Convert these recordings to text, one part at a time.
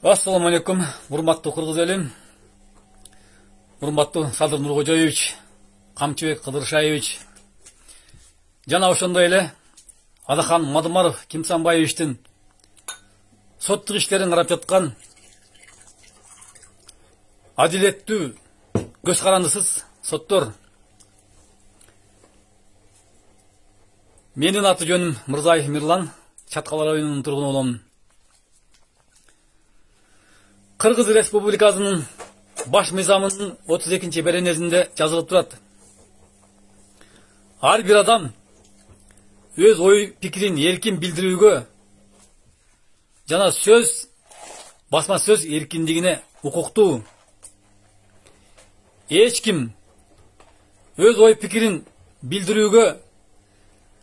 Ассаламу алейкум, урматтуу кыргыз элим, урматтуу Садыр Нуркожоевич, Камчыбек Кыдыршаевич, жана ошондой эле Адахан Мадумаров Кимсанбаевичтин соттук иштерин карап жаткан адилеттүү, көз карандысыз соттор. Менин аты жөнүм Мырзаев Мирлан, Чаткал районунун тургуну болом. Кыргыз Республикасынын баш мыйзамынын 32-нчи беренесинде жазылып турат. Ар бир адам өз ой пикирин эркин билдирүүгө жана басма сөз эркиндигине укуктуу. Эч ким өз ой пикирин билдирүүгө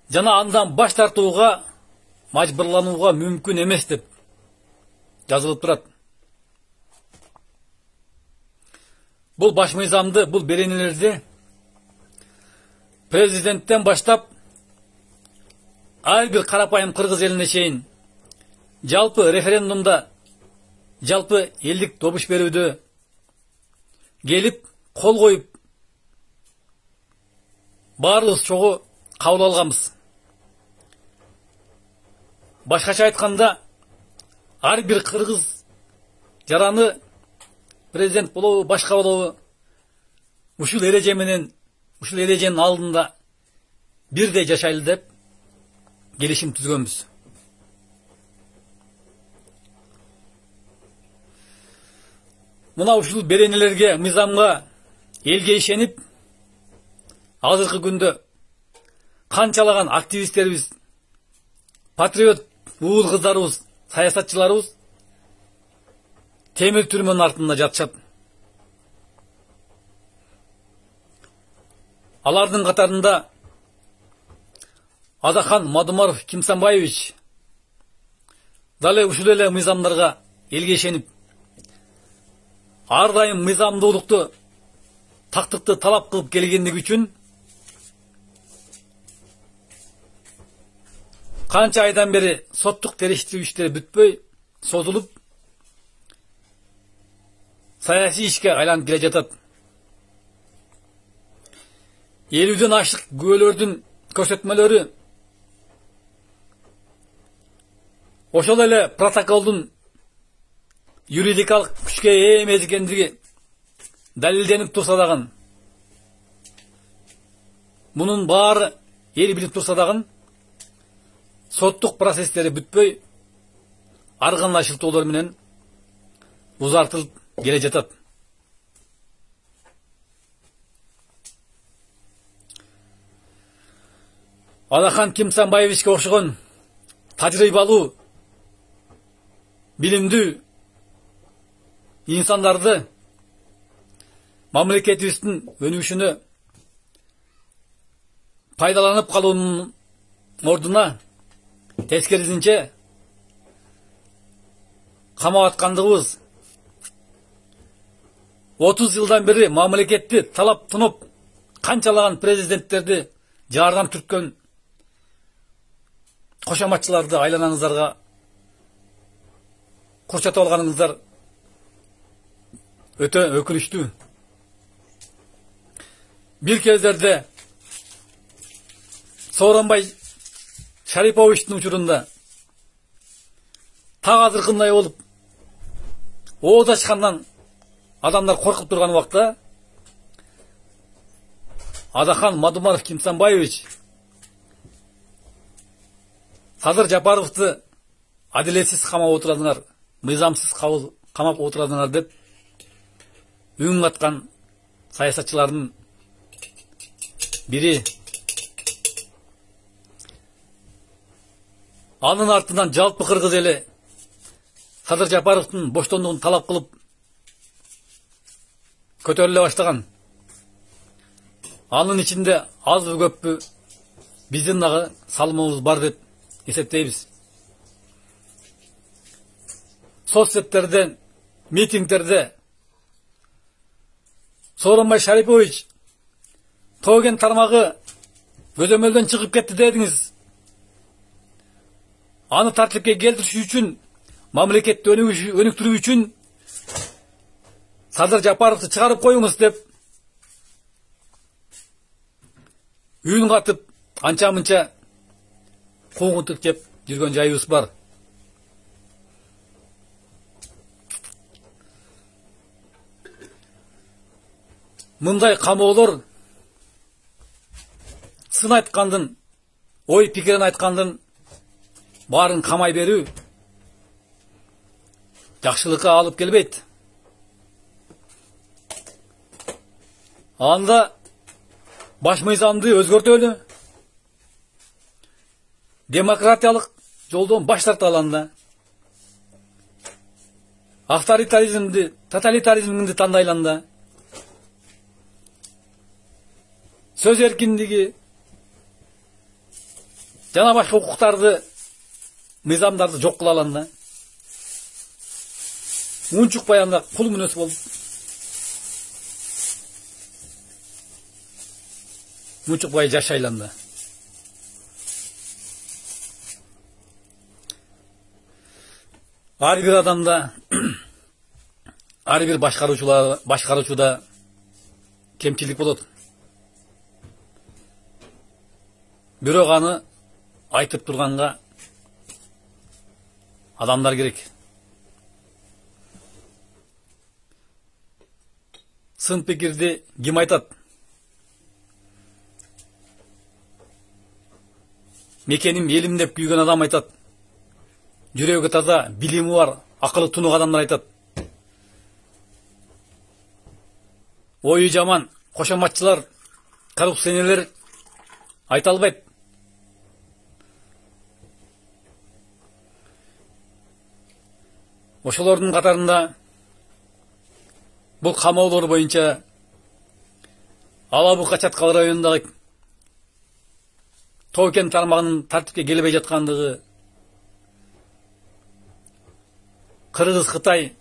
жана андан баш тартууга мажбурланууга мүмкүн эмес деп жазылып турат. Бул баш мыйзамды, бул беренелерди президенттен баштап ар бир карапайым кыргыз элине чейин жалпы референдумда, жалпы элдик добуш берүүдө келип кол коюп баарыбыз чогуу кабыл алганбыз. Башкача айтканда, ар бир кыргыз жараны президент болобу, башка болобу, ушул эреже менен, ушул эреженин алдында бирдей жашайлы деп келишим түзгөнбүз. Мына ушул беренелерге, мыйзамга, элге ишенип, азыркы күндө канчалаган активисттерибиз, патриот уул кыздарыбыз, саясатчыларыбыз темир түрмөнүн артында жатышат. Алардын катарында Адахан Мадумаров Кимсанбаевич дали ушул эле мыйзамдарга элге ишенип, ар дайым мыйзамдуулукту, тактыкты талап кылып келгендиги үчүн канча айдан бери соттук териштирүү иштери бүтпөй, созулуп, саясий ишке айланып келе жатат. 50ден ашык күбөлөрдүн көрсөтмөлөрү, ошол эле протоколдун юридикалык күчкө ээ эмес экендиги далилденип турса дагы, мунун баары эл билип турса дагы, соттук процесстери бүтпөй, ар кандай шылтоолор менен узартылып келе жатат. Адахан Кимсанбаевичке окшогон тажрыйбалуу, билимдүү инсандарды мамлекетибиздин өнүгүшүнө пайдаланып калуунун ордуна тескерисинче камап аткандыгыбыз, 30 жылдан бери мамлекетти талап туноп канчалаган президенттерди жардам түрткөн кошоматчыларды айланаңыздарга курчатып алганыңыздар өтө өкүнүчтүү. Бир кездерде Сооронбай Шариповичтин учурунда так азыркындай болуп, ооз ачкандан адамдар коркуп турган убакта Адахан Мадумаров Кимсанбаевич Садыр Жапаровду адилетсиз камап отурадыңар, мыйзамсыз камап отурадыңар деп үн каткан саясатчылардын бири. Анын артынан жалпы кыргыз эли Садыр Жапаровдун боштондугун талап кылып көтөрүлө баштаган. Анын ичинде азбы көппү биздин дагы салымыбыз бар деп эсептейбиз. Соцсеттерде, митингдерде Сооронбай Шарипович тоген тармагы көзөмөлдөн чыгып кетти дедиңиз. Аны тартипке келтириш үчүн мамлекетти өнүктүрүү үчүн Садыр Жапаровду чыгарып коюңуз деп үйүн катып анча мынча куугунтук жеп жүргөн жайыбыз бар. Мындай камоолор сын айткандын, ой пикирин айткандын баарын камай берүү жакшылыкка алып келбейт. Анда баш мыйзамды өзгөртөлү, демократиялык жолдон баш тарталанда, авторитаризмди, тоталитаризмди тандайланда, сөз эркиндиги жана башка укуктарды, мыйзамдарды жок кылаланда, унчукпай анда кул мүнөз болуп, унчукпай жашайланда. Ар бир адамда, ар бир башкаруучуда кемчилик болот. Бирок аны айтып турганга адамдар керек. Сын пикирди ким айтат? Мекеним, элим деп күйгөн адам айтат. Жүрөгү таза, билими бар, акылы тунук адамдар айтат. Ою жаман, кошоматчылар, коррупционерлер айта албайт. Ошолордун катарында бул камоолор боюнча Ала Бука Чаткал районундагы Тоо кен тармагынын тартипке келбей жаткандыгы, Кыргыз, Кытай,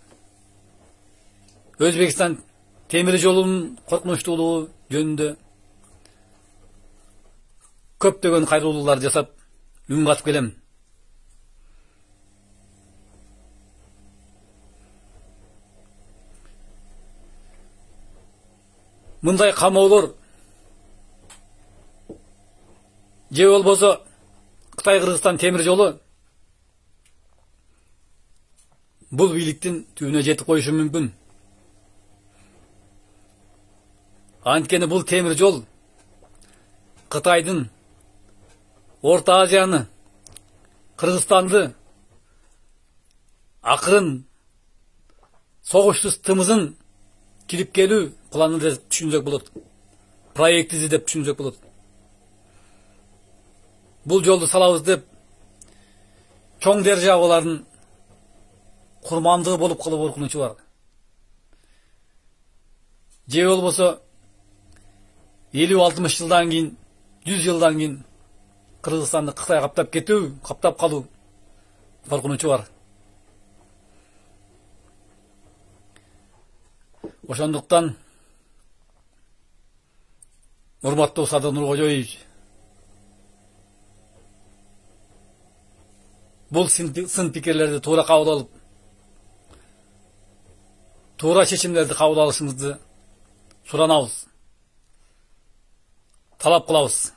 Өзбекстан темир жолунун коркунучтуулугу жөнүндө көптөгөн кайрылуулар жасап үн катып келем. Мындай камоолор же болбосо Кытай Кыргызстан темир жолу бул бийликтин түбүнө жетип коюшу мүмкүн. Анткени бул темир жол Кытайдын Орто Азияны, Кыргызстанды акырын согуштуз тымызын кирип келүү планы деп түшүнсөк болот. Проекти деп түшүнсөк болот. Бул жолду салабыз деп чоң державалардын курмандыгы болуп калуу коркунучу бар. Же болбосо 50-60 жылдан кийин, 100 жылдан кийин Кыргызстанды Кытай каптап калуу коркунучу бар. Ошондуктан урматтуу Садыр Нуркожоевич, бул сын пикирлерди туура кабыл алып, туура чечимдерди кабыл алышыңызды суранабыз, талап кылабыз.